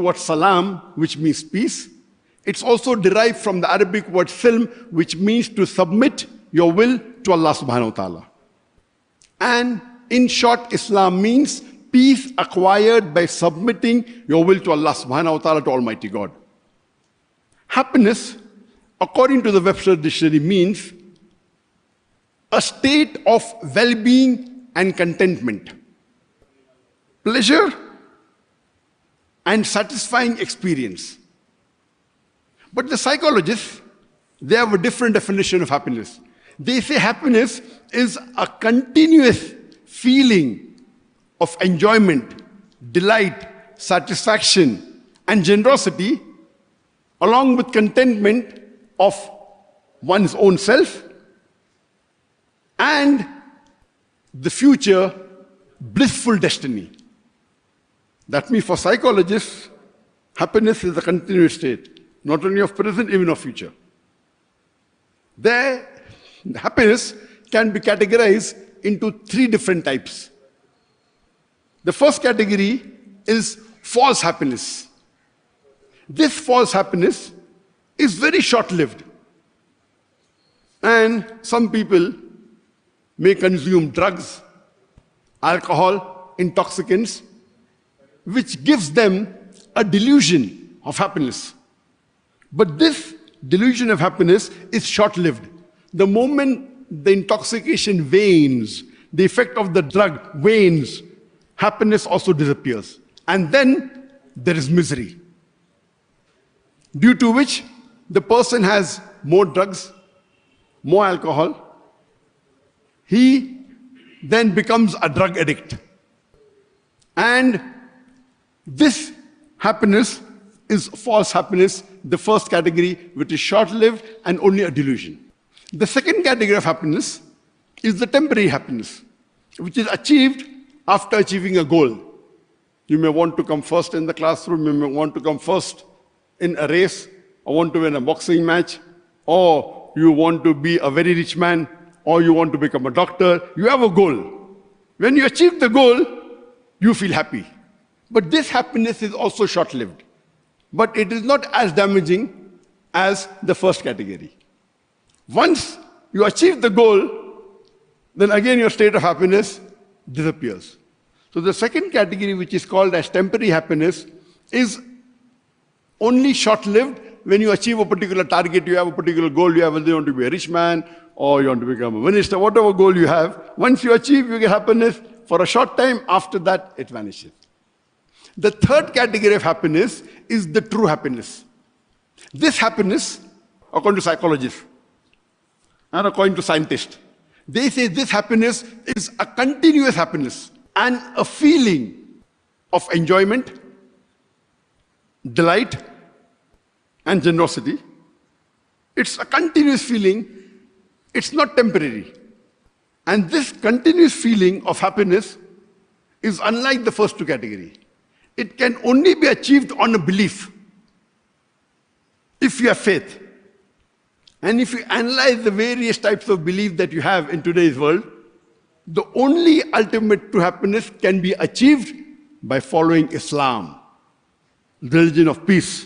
word salam, which means peace. It's also derived from the Arabic word silm, which means to submit your will to Allah subhanahu wa ta'ala. And in short, Islam means peace acquired by submitting your will to Allah subhanahu wa ta'ala, to Almighty God. Happiness, according to the Webster Dictionary, means a state of well-being and contentment, pleasure and satisfying experience. But the psychologists, they have a different definition of happiness. They say happiness is a continuous feeling of enjoyment, delight, satisfaction, and generosity, along with contentment of one's own self and the future blissful destiny. That means for psychologists, happiness is a continuous state, not only of present, even of future. Their happiness can be categorized into three different types. The first category is false happiness. This false happiness is very short-lived. And some people may consume drugs, alcohol, intoxicants, which gives them a delusion of happiness. But this delusion of happiness is short-lived. The moment the intoxication wanes, the effect of the drug wanes, happiness also disappears. And then there is misery, due to which the person has more drugs, more alcohol. He then becomes a drug addict. And this happiness is false happiness, the first category, which is short-lived and only a delusion. The second category of happiness is the temporary happiness, which is achieved after achieving a goal. You may want to come first in the classroom, you may want to come first in a race, or want to win a boxing match, or you want to be a very rich man, or you want to become a doctor. You have a goal. When you achieve the goal, you feel happy. But this happiness is also short-lived. But it is not as damaging as the first category. Once you achieve the goal, then again your state of happiness disappears. So the second category, which is called as temporary happiness, is only short-lived. When you achieve a particular target, you have a particular goal, you have whether you want to be a rich man, or you want to become a minister, whatever goal you have, once you achieve, you get happiness for a short time. After that, it vanishes. The third category of happiness is the true happiness. This happiness, according to psychologists and according to scientists, they say this happiness is a continuous happiness and a feeling of enjoyment, delight, and generosity. It's a continuous feeling. It's not temporary. And this continuous feeling of happiness is unlike the first two categories. It can only be achieved on a belief. If you have faith, and if you analyze the various types of belief that you have in today's world, the only ultimate true happiness can be achieved by following Islam, the religion of peace.